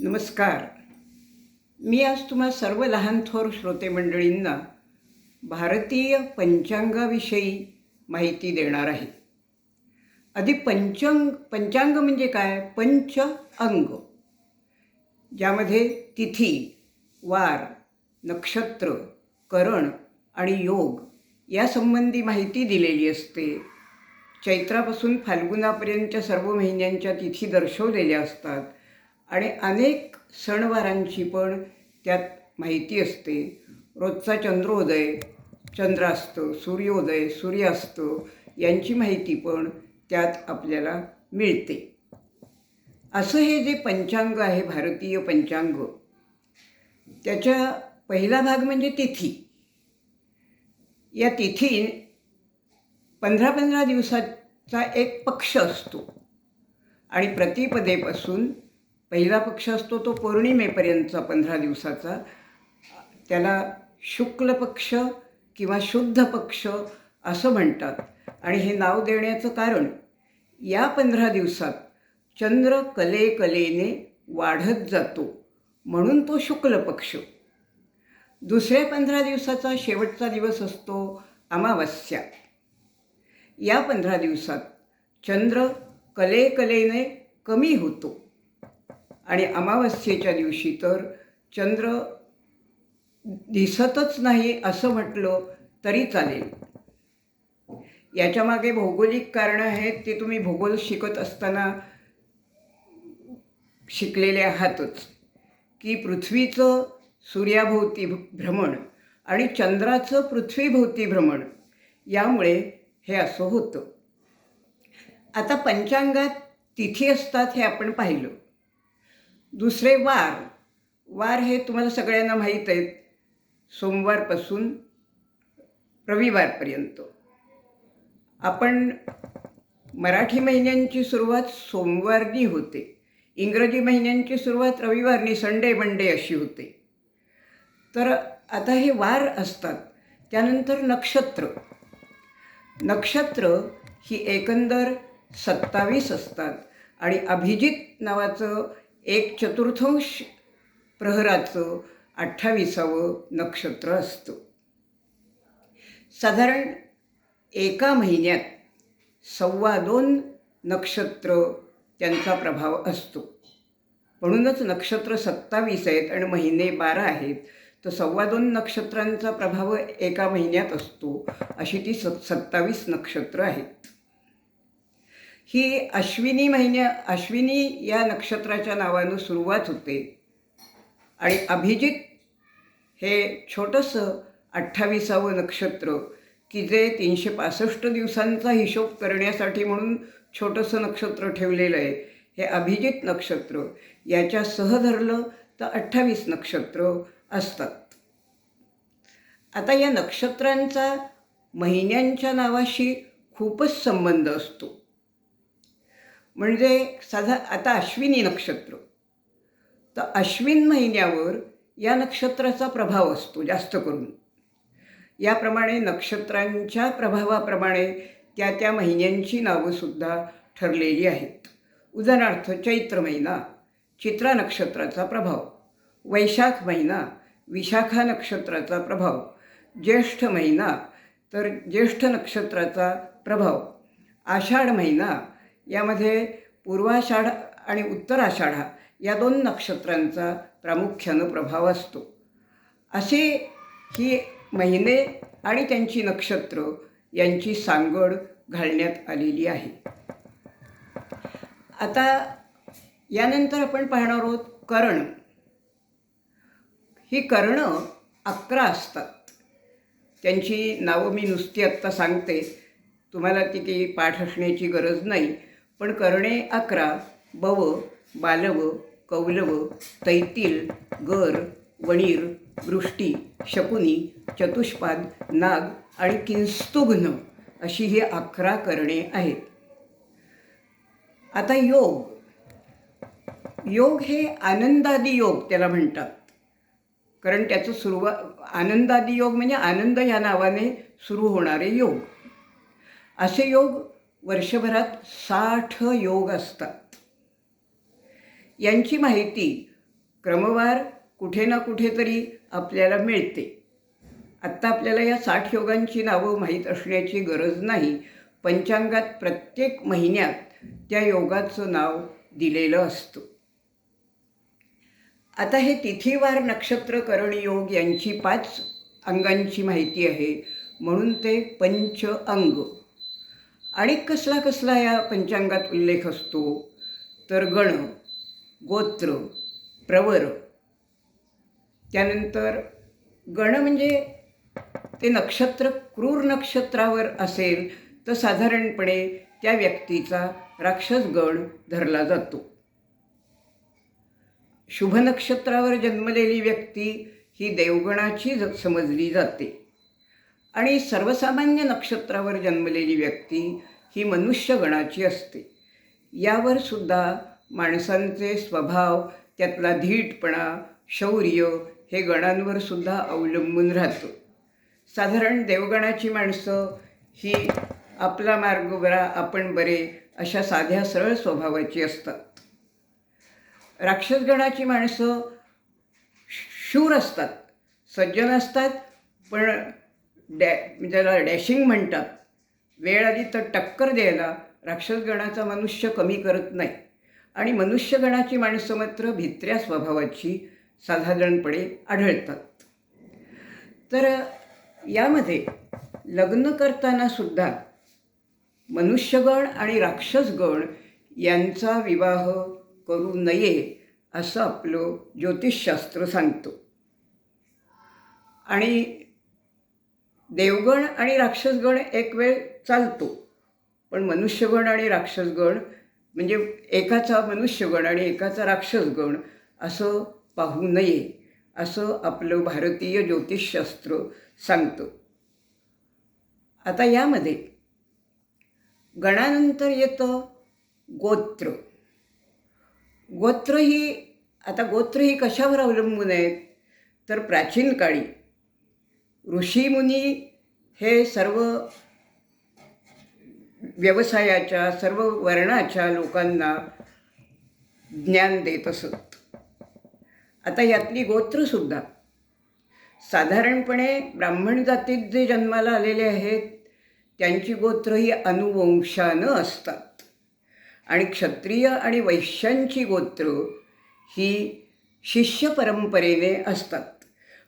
नमस्कार. मी आज तुम्हा सर्व लहान थोर श्रोते मंडळींना भारतीय पंचांगाविषयी माहिती देणार आहे. आधी पंचांग म्हणजे काय? पंच अंग, ज्यामध्ये तिथी, वार, नक्षत्र, करण आणि योग यासंबंधी माहिती दिलेली असते. चैत्रापासून फाल्गुनापर्यंतच्या सर्व महिन्यांच्या तिथी दर्शवलेल्या असतात आणि अनेक सणवारांची पण त्यात माहिती असते. रोजचा चंद्रोदय, चंद्रास्त, सूर्योदय, सूर्यास्त यांची माहिती पण त्यात आपल्याला मिळते. असं हे जे पंचांग आहे, भारतीय पंचांग, त्याचा पहिला भाग म्हणजे तिथी. या तिथी 15-15 दिवसाचा एक पक्ष असतो आणि प्रतिपदेपासून पहिला पक्ष असतो तो पौर्णिमेपर्यंतचा 15 दिवसाचा. त्याला शुक्ल पक्ष किंवा शुद्ध पक्ष असं म्हणतात. आणि हे नाव देण्याचं कारण, या 15 दिवसात चंद्र कलेने वाढत जातो म्हणून तो शुक्ल पक्ष. दुसऱ्या 15 दिवसाचा शेवटचा दिवस असतो अमावस्या. या 15 दिवसात चंद्र कलेने कमी होतो आणि अमावस्येच्या दिवशी तर चंद्र दिसतच नाही असं म्हटलं तरी चालेल. याच्यामागे भौगोलिक कारणं आहेत, ते तुम्ही भूगोल शिकत असताना शिकलेले आहातच, की पृथ्वीचं सूर्याभोवती भ्रमण आणि चंद्राचं पृथ्वीभोवती भ्रमण, यामुळे हे असं होतं. आता पंचांगात तिथी असतात हे आपण पाहिलं. दुसरे वार हे तुम्हाला सगळ्यांना माहीत आहेत. सोमवारपासून रविवारपर्यंत. आपण मराठी महिन्यांची सुरुवात सोमवारनी होते, इंग्रजी महिन्यांची सुरुवात रविवारनी, संडे मंडे अशी होते. तर आता हे वार असतात. त्यानंतर नक्षत्र ही एकंदर 27 असतात आणि अभिजित नावाचं 1/4 प्रहराचं 28वं नक्षत्र असतं. साधारण एका महिन्यात 2.25 नक्षत्र त्यांचा प्रभाव असतो. म्हणूनच नक्षत्र 27 आहेत आणि महिने 12 आहेत. तर 2.25 नक्षत्रांचा प्रभाव एका महिन्यात असतो. अशी ती 27 नक्षत्र आहेत. ही अश्विनी या नक्षत्राच्या नावानं सुरुवात होते आणि अभिजित हे छोटंसं 28वं नक्षत्र, की जे 365 दिवसांचा हिशोब करण्यासाठी म्हणून छोटंसं नक्षत्र ठेवलेलं आहे, हे अभिजित नक्षत्र, याच्या सह धरलं तर 28 नक्षत्र असतात. आता या नक्षत्रांचा महिन्यांच्या नावाशी खूपच संबंध असतो. म्हणजे आता अश्विनी नक्षत्र, तर अश्विन महिन्यावर या नक्षत्राचा प्रभाव असतो जास्त करून. याप्रमाणे नक्षत्रांच्या प्रभावाप्रमाणे त्या महिन्यांची नावंसुद्धा ठरलेली आहेत. उदाहरणार्थ, चैत्र महिना चित्रा नक्षत्राचा प्रभाव, वैशाख महिना विशाखा नक्षत्राचा प्रभाव, ज्येष्ठ महिना तर ज्येष्ठ नक्षत्राचा प्रभाव, आषाढ महिना यामध्ये पूर्वाषाढ आणि उत्तराषाढा या 2 नक्षत्रांचा प्रामुख्यानं प्रभाव असतो. असे ही महिने आणि त्यांची नक्षत्र यांची सांगड घालण्यात आलेली आहे. आता यानंतर आपण पाहणार आहोत करण. ही करणं 11 असतात. त्यांची नावं मी नुसती आत्ता सांगते, तुम्हाला ती काही पाठ असण्याची गरज नाही. पण करणे 11: बव, बालव, कौलव, तैतील, गर, वणीर, वृष्टी, शकुनी, चतुष्पाद, नाग आणि किंस्तुघ्न अशी ही 11 करणे आहेत. आता योग हे आनंदादी योग त्याला म्हणतात. कारण त्याचं आनंदादी योग म्हणजे आनंद या नावाने सुरू होणारे योग. असे योग वर्षभरात 60 योग असतात. यांची माहिती क्रमवार कुठे ना कुठेतरी आपल्याला मिळते. आत्ता आपल्याला या 60 योगांची नावं माहीत असण्याची गरज नाही. पंचांगात प्रत्येक महिन्यात त्या योगाचं नाव दिलेलं असतं. आता हे तिथीवार नक्षत्र करण योग यांची 5 अंगांची माहिती आहे, म्हणून ते पंच अंग. आणि कसला कसला या पंचांगात उल्लेख असतो तर गण, गोत्र, प्रवर. त्यानंतर गण म्हणजे ते नक्षत्र क्रूर नक्षत्रावर असेल तर साधारणपणे त्या व्यक्तीचा राक्षस गण धरला जातो. शुभ नक्षत्रावर जन्मलेली व्यक्ती ही देवगणाची समजली जाते आणि सर्वसामान्य नक्षत्रावर जन्मलेली व्यक्ती ही मनुष्यगणाची असते. यावर सुद्धा माणसांचे स्वभाव, त्यातला धीटपणा, शौर्य हे गणांवर सुद्धा अवलंबून राहतं. साधारण देवगणाची माणसं ही आपला मार्ग बरा आपण बरे अशा साध्या सरळ स्वभावाची असतात. राक्षसगणाची माणसं शूर असतात, सज्जन असतात, पण ज्याला डॅशिंग म्हणतात, वेळ आली तर टक्कर द्यायला राक्षसगणाचा मनुष्य कमी करत नाही. आणि मनुष्यगणाची माणसं मात्र भित्र्या स्वभावाची साधारणपणे आढळतात. तर यामध्ये लग्न करताना सुद्धा मनुष्यगण आणि राक्षसगण यांचा विवाह करू नये असं आपलं ज्योतिषशास्त्र सांगतं. आणि देवगण आणि राक्षसगण एक वेळ चालतो, पण मनुष्यगण आणि राक्षसगण म्हणजे एकाचा मनुष्यगण आणि एकाचा राक्षसगण असं पाहू नये असं आपलं भारतीय ज्योतिषशास्त्र सांगतं. आता यामध्ये गणानंतर येतं गोत्र. गोत्र ही कशावर अवलंबून आहेत तर प्राचीन काळी ऋषीमुनी हे सर्व व्यवसायाच्या, सर्व वर्णाच्या लोकांना ज्ञान देत असत. आता यातली गोत्रसुद्धा साधारणपणे ब्राह्मण जातीत जे जन्माला आलेले आहेत त्यांची गोत्र ही अनुवंशानं असतात आणि क्षत्रिय आणि वैश्यांची गोत्र ही शिष्य परंपरेने असतात.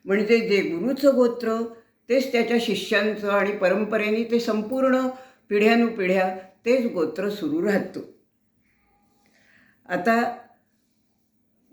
म्हणजे जे गुरुचं गोत्र तेच त्याच्या शिष्यांचं आणि परंपरेने ते संपूर्ण पिढ्यानुपिढ्या तेच गोत्र सुरू राहतं. आता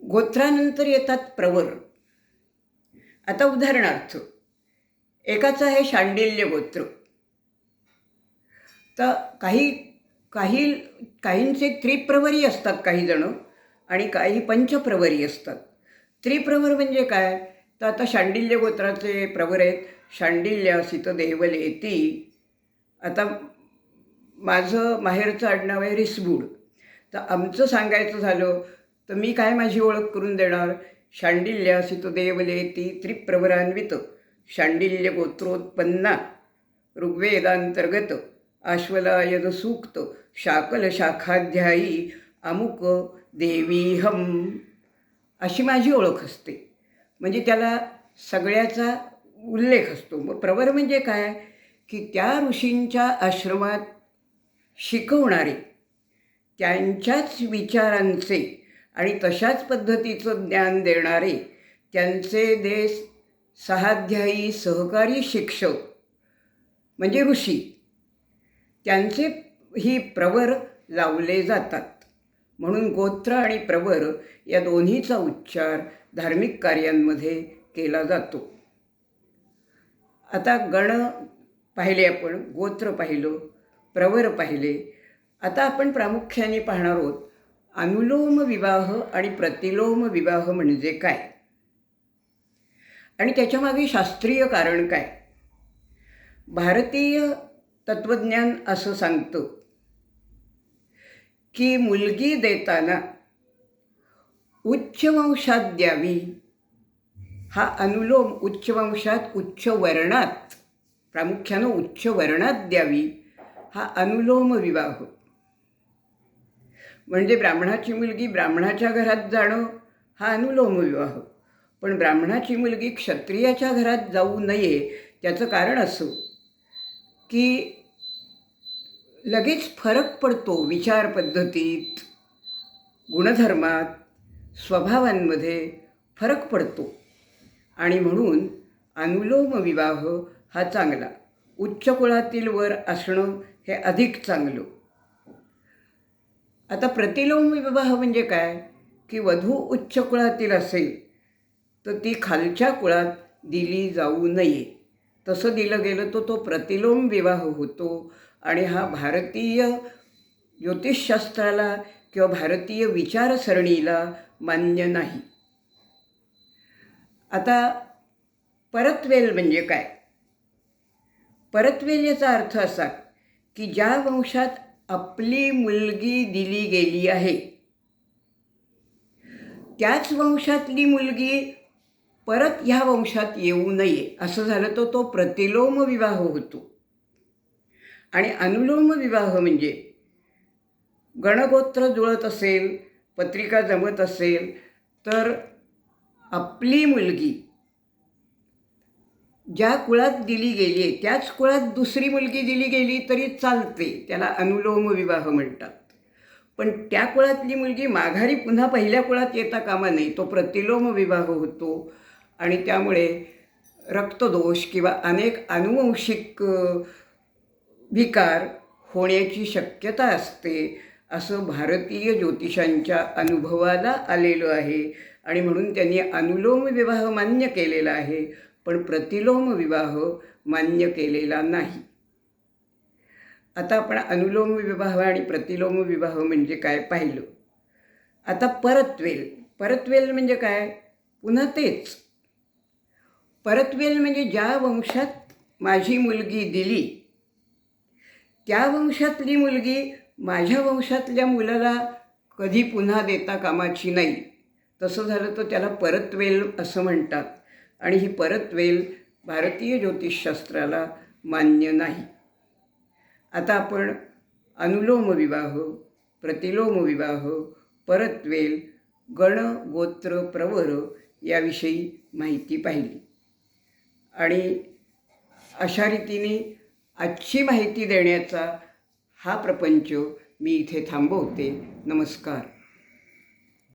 गोत्रानंतर येतात प्रवर. आता उदाहरणार्थ एकाचं आहे शांडिल्य गोत्र. तर काहींचे त्रिप्रवरी असतात काही जण आणि काही पंचप्रवरी असतात. त्रिप्रवर म्हणजे काय तर आता शांडिल्य गोत्राचे प्रवर आहेत शांडिल्यासित देवलेती. आता माझं माहेरचं आडनाव आहे रिसबूड. तर आमचं सांगायचं झालं तर मी काय माझी ओळख करून देणार, शांडिल्यासित देवलेती त्रिप्रवरान्वित शांडिल्य गोत्रोत्पन्ना ऋग्वेदांतर्गत आश्वलायन सूक्त शाकल शाखाध्यायी अमुक देवीहम अशी माझी ओळख असते. म्हणजे त्याला सगळ्याचा उल्लेख असतो. मग प्रवर म्हणजे काय की त्या ऋषींच्या आश्रमात शिकवणारे, त्यांच्याच विचारांचे आणि तशाच पद्धतीचं ज्ञान देणारे त्यांचे सहाध्यायी सहकारी शिक्षक म्हणजे ऋषी, त्यांचे ही प्रवर लावले जातात. म्हणून गोत्र आणि प्रवर या दोन्हीचा उच्चार धार्मिक कार्यांमध्ये केला जातो. आता गण पाहिले, आपण गोत्र पाहिलं, प्रवर पाहिले. आता आपण प्रामुख्याने पाहणार आहोत अनुलोम विवाह आणि प्रतिलोम विवाह म्हणजे काय आणि त्याच्यामागे शास्त्रीय कारण काय. भारतीय तत्त्वज्ञान असं सांगतं की मुलगी देताना उच्च वंशात द्यावी. हा अनुलोम उच्च वंशात, उच्च वर्णात, प्रामुख्यानं उच्च वर्णात द्यावी हा अनुलोम विवाह. म्हणजे ब्राह्मणाची मुलगी ब्राह्मणाच्या घरात जाणं हा अनुलोम विवाह. पण ब्राह्मणाची मुलगी क्षत्रियाच्या घरात जाऊ नये त्याचं कारण असं की लगेच फरक पडतो विचार पद्धतीत, गुणधर्मात, स्वभावांमध्ये फरक पडतो आणि म्हणून अनुलोम विवाह हा चांगला. उच्च कुळातील वर असणं हे अधिक चांगलं. आता प्रतिलोम विवाह म्हणजे काय की वधू उच्च कुळातील असेल तर ती खालच्या कुळात दिली जाऊ नये. तसं दिलं गेलं तर तो प्रतिलोम विवाह होतो आणि हा भारतीय ज्योतिषशास्त्राला किंवा भारतीय विचारसरणीला मान्य नाही. आता परतवेल म्हणजे काय? परतवेल याचा अर्थ असा की ज्या वंशात आपली मुलगी दिली गेली आहे त्याच वंशातली मुलगी परत ह्या वंशात येऊ नये असं झालं तर तो प्रतिलोम विवाह होतो. आणि अनुलोम विवाह म्हणजे गणगोत्र जुळत असेल, पत्रिका जमत असेल तर आपली मुलगी ज्या कुळात दिली गेली आहे त्याच कुळात दुसरी मुलगी दिली गेली तरी चालते, त्याला अनुलोम विवाह म्हणतात. पण त्या कुळातली मुलगी माघारी पुन्हा पहिल्या कुळात येता कामा नये, तो प्रतिलोम विवाह होतो. आणि त्यामुळे रक्तदोष किंवा अनेक आनुवंशिक विकार होण्याची शक्यता असते असं भारतीय ज्योतिषांच्या अनुभवाला आलेलं आहे. आणि म्हणून त्यांनी अनुलोम विवाह मान्य केलेला आहे पण प्रतिलोम विवाह मान्य केलेला नाही. आता आपण अनुलोम विवाह आणि प्रतिलोम विवाह म्हणजे काय पाहिलं. आता परतवेल. परतवेल म्हणजे काय? पुन्हा तेच. परतवेल म्हणजे ज्या वंशात माझी मुलगी दिली त्या वंशातली मुलगी माझ्या वंशातल्या मुलाला कधी पुन्हा देता कामाची नाही. तसं झालं तर त्याला परतवेल असं म्हणतात. आणि ही परतवेल भारतीय ज्योतिषशास्त्राला मान्य नाही. आता आपण अनुलोम विवाह, प्रतिलोम विवाह, परतवेल, गण गोत्र प्रवर याविषयी माहिती पाहिली. आणि अशा रीतीने आजची माहिती देण्याचा हा प्रपंच मी इथे थांबवते. नमस्कार.